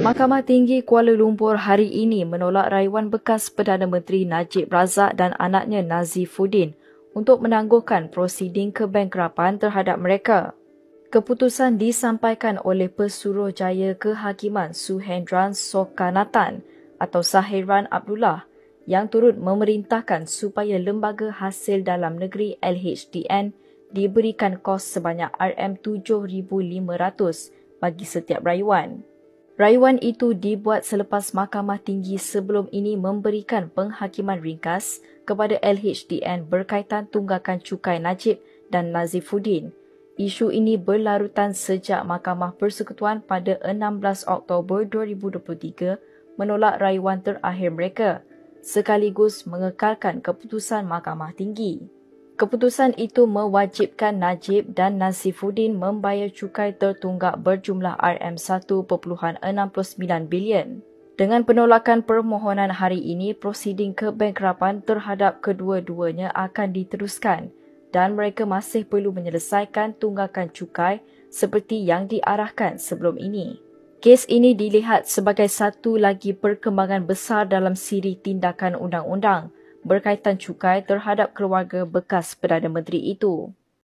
Mahkamah Tinggi Kuala Lumpur hari ini menolak rayuan bekas Perdana Menteri Najib Razak dan anaknya Nazifuddin untuk menangguhkan prosiding kebangkrapan terhadap mereka. Keputusan disampaikan oleh Pesuruhjaya Kehakiman Suhendran Sokanatan atau Sahiran Abdullah yang turut memerintahkan supaya Lembaga Hasil Dalam Negeri LHDN diberikan kos sebanyak RM7,500 bagi setiap rayuan. Rayuan itu dibuat selepas Mahkamah Tinggi sebelum ini memberikan penghakiman ringkas kepada LHDN berkaitan tunggakan cukai Najib dan Nazifuddin. Isu ini berlarutan sejak Mahkamah Persekutuan pada 16 Oktober 2023 menolak rayuan terakhir mereka, sekaligus mengekalkan keputusan Mahkamah Tinggi. Keputusan itu mewajibkan Najib dan Nazifuddin membayar cukai tertunggak berjumlah RM1.69 bilion. Dengan penolakan permohonan hari ini, prosiding kebangkrapan terhadap kedua-duanya akan diteruskan dan mereka masih perlu menyelesaikan tunggakan cukai seperti yang diarahkan sebelum ini. Kes ini dilihat sebagai satu lagi perkembangan besar dalam siri tindakan undang-undang berkaitan cukai terhadap keluarga bekas Perdana Menteri itu.